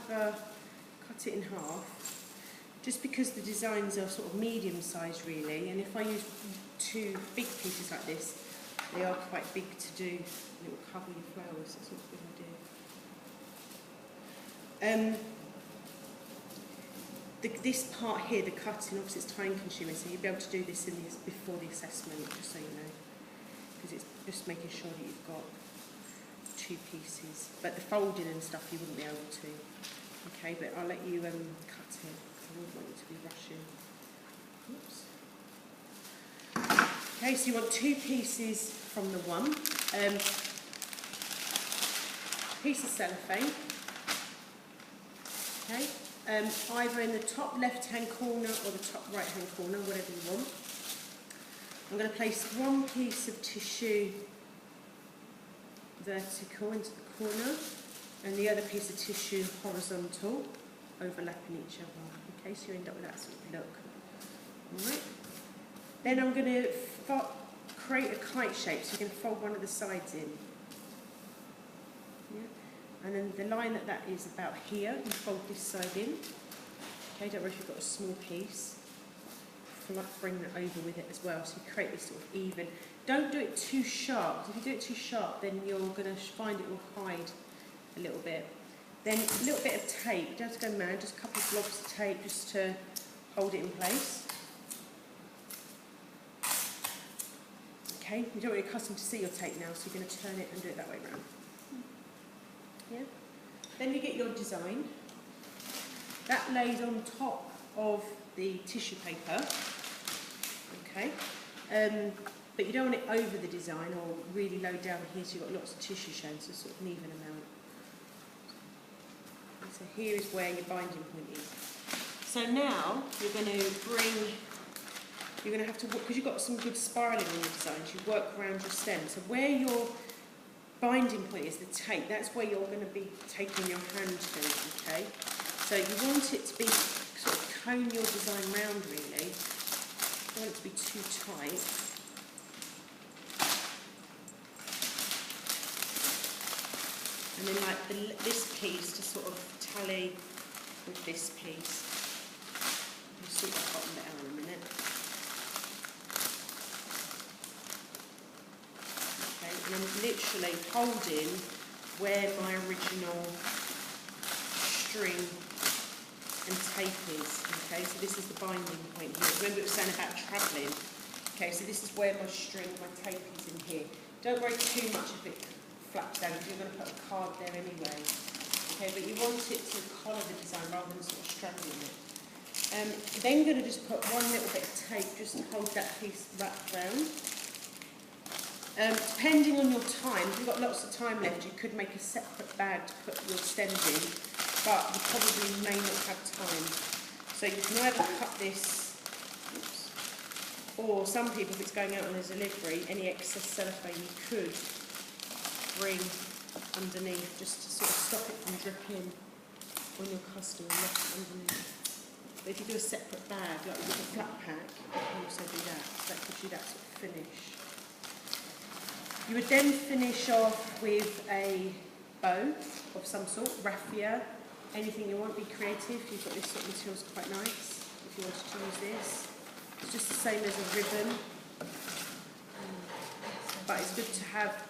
either cut it in half, just because the designs are sort of medium sized really, and if I use 2 big pieces like this, they are quite big to do, and it will cover your flowers. That's not a good idea. This part here, the cutting, obviously it's time consuming, so you'll be able to do this before the assessment, just so you know, because it's just making sure that you've got 2 pieces. But the folding and stuff you wouldn't be able to. Okay, but I'll let you cut it, because I wouldn't want you to be rushing. Oops. Okay, so you want 2 pieces from the one. Piece of cellophane. Okay. Either in the top left-hand corner or the top right-hand corner, whatever you want. I'm going to place 1 piece of tissue vertical into the corner and the other piece of tissue horizontal, overlapping each other. Okay, so you end up with that sort of look. Alright. Then I'm going to create a kite shape, so you can fold one of the sides in. Yeah. And then the line that is about here, you fold this side in. Okay, don't worry if you've got a small piece. Bring that over with it as well, so you create this sort of even. Don't do it too sharp. If you do it too sharp, then you're going to find it will hide a little bit. Then a little bit of tape. You don't have to go mad, just a couple of blobs of tape just to hold it in place. Okay, you don't want your customer to see your tape now, so you're going to turn it and do it that way around. Yeah. Then you get your design. That lays on top of the tissue paper. Okay. But you don't want it over the design or really low down here, so you've got lots of tissue showing, so sort of an even amount. And so here is where your binding point is. So now you're going to have to, because you've got some good spiralling on your designs, you work around your stem. So where your binding point is, the tape, that's where you're going to be taking your hand to, okay? So you want it to be, sort of cone your design round really. You don't want it to be too tight. And then like this piece to sort of tally with this piece. You'll see that bottom bit out in a minute. And I'm literally holding where my original string and tape is. Okay, so this is the binding point here. Remember it was saying about travelling. Okay, so this is where my string, my tape is in here. Don't worry too much if it flaps down, because you're going to put a card there anyway. Okay, but you want it to collar the design rather than sort of straddling it. Then you're going to just put 1 little bit of tape just to hold that piece wrapped round. Depending on your time, if you've got lots of time left, you could make a separate bag to put your stems in, but you probably may not have time. So you can either cut this, oops, or some people, if it's going out on a delivery, any excess cellophane you could bring underneath just to sort of stop it from dripping on your customer left underneath. But if you do a separate bag, like with a flat pack, you can also do that. So that gives you that sort of finish. You would then finish off with a bow of some sort, raffia, anything you want, be creative. You've got this sort of material's quite nice, if you wanted to use this. It's just the same as a ribbon, but it's good to have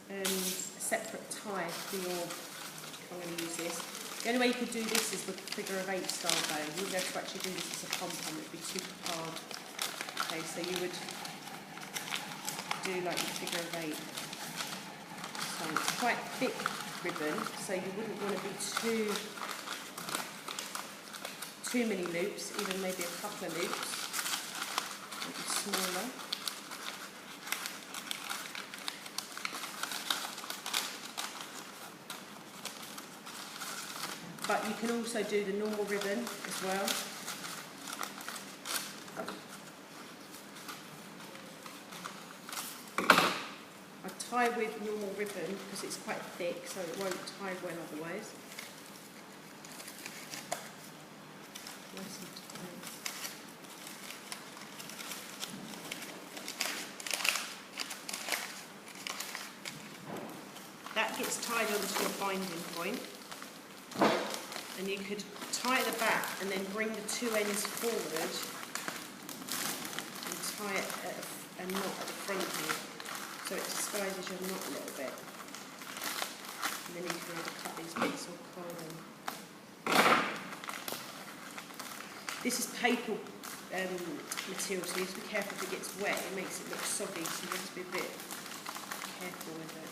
a separate tie for your, I'm going to use this. The only way you could do this is with a figure of 8 style bow. You wouldn't be able to actually do this as a pom-pom, it would be too hard. Okay, so you would do like a figure of 8. So it's quite thick ribbon, so you wouldn't want to be too many loops, even maybe a couple of loops, maybe smaller. But you can also do the normal ribbon as well. Tie with normal ribbon because it's quite thick, so it won't tie well otherwise. Nice and tight. That gets tied onto your binding point. and you could tie at the back and then bring the two ends forward and tie it at a knot at the front here, so it disguises your knot a little bit. And then you can either cut these bits or curl them. This is paper material, so you have to be careful if it gets wet. It makes it look soggy, so you have to be a bit careful with it.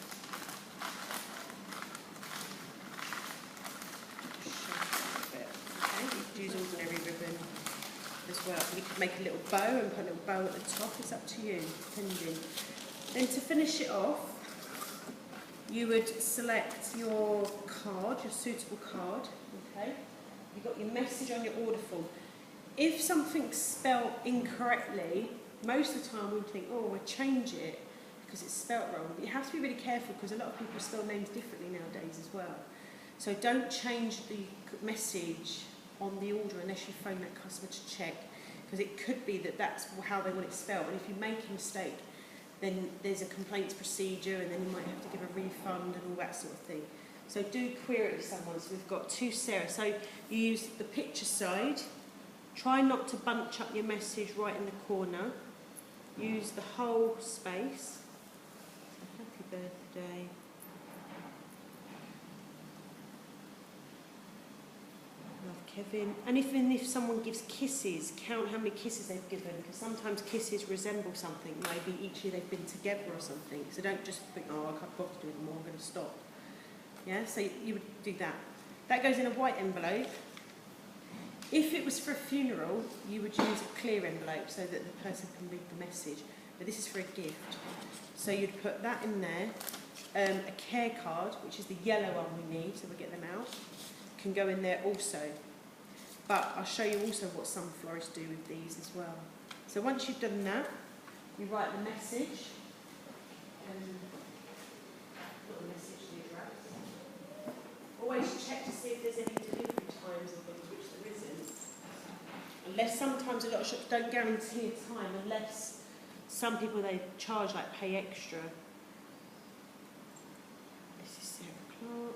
Use ordinary ribbon as well. You could make a little bow and put a little bow at the top. It's up to you, depending. Then to finish it off, you would select your card, your suitable card. Okay, you've got your message on your order form. If something's spelled incorrectly, most of the time we think, oh, we'll change it because it's spelled wrong. But you have to be really careful because a lot of people spell names differently nowadays as well. So don't change the message on the order unless you phone that customer to check, because it could be that that's how they want it spelled, and if you make a mistake then there's a complaints procedure and then you might have to give a refund and all that sort of thing. So do query it with someone. So we've got to Sarah. So you use the picture side, try not to bunch up your message right in the corner, use the whole space. Happy birthday. Kevin. And even if someone gives kisses, count how many kisses they've given, because sometimes kisses resemble something. Maybe each year they've been together or something. So don't just think, oh, I can't bother to do it more, I'm going to stop. Yeah, so you would do that. That goes in a white envelope. If it was for a funeral, you would use a clear envelope so that the person can read the message. But this is for a gift. So you'd put that in there. A care card, which is the yellow one we need, so we'll get them out, can go in there also. But I'll show you also what some florists do with these as well. So once you've done that, you write the message. Not the message, the address. Always check to see if there's any delivery times and things, which there isn't. Unless sometimes a lot of shops don't guarantee a time, unless some people they charge like pay extra. This is Sarah Clark.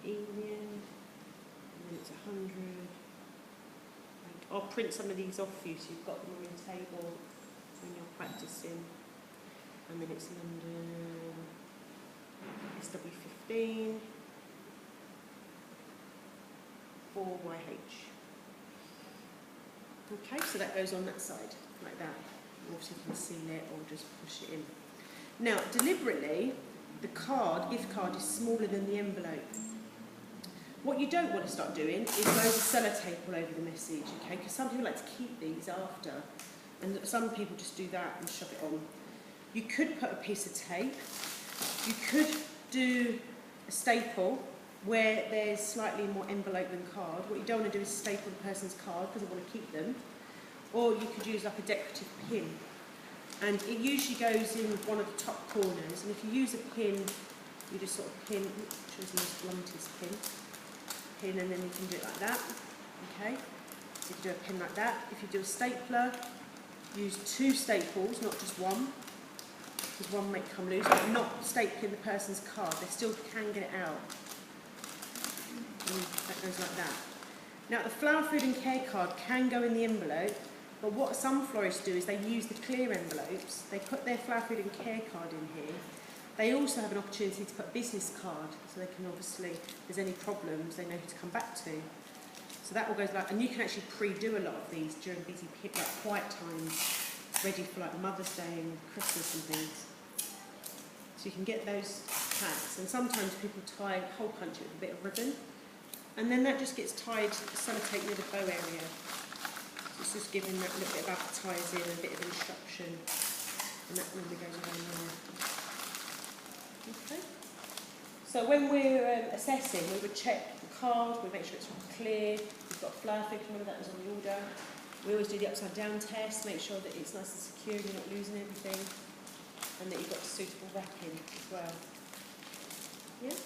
Evening, and then it's 100. I'll print some of these off for you so you've got them on your table when you're practicing. And then it's London, SW15, 4YH. Okay, so that goes on that side, like that. Obviously you can seal it or just push it in. Now, deliberately, the card, gift card, is smaller than the envelope. What you don't want to start doing is loads of sellotape all over the message, okay? Because some people like to keep these after, and some people just do that and shove it on. You could put a piece of tape. You could do a staple where there's slightly more envelope than card. What you don't want to do is staple the person's card because they want to keep them. Or you could use like a decorative pin. And it usually goes in one of the top corners. And if you use a pin, you just sort of pin, which is the most bluntest pin. And then you can do it like that, okay? So you can do a pin like that. If you do a stapler, use 2 staples, not just one, because one may come loose, but not stapling the person's card. They still can get it out. And that goes like that. Now the flower, food and care card can go in the envelope, but what some florists do is they use the clear envelopes. They put their flower, food and care card in here. They also have an opportunity to put a business card, so they can obviously, if there's any problems, they know who to come back to. So that all goes like, and you can actually pre-do a lot of these during busy like quiet times, ready for like Mother's Day and Christmas and things. So you can get those packs, and sometimes people tie hole punch it with a bit of ribbon, and then that just gets tied sellotape near the bow area. So it's just giving that little bit of advertising and a bit of instruction, and that normally goes around there. Okay. So when we're assessing, we would check the card, we make sure it's clear, we've got flower food, remember that was on the order. We always do the upside down test, make sure that it's nice and secure, you're not losing everything, and that you've got suitable wrapping as well. Yeah?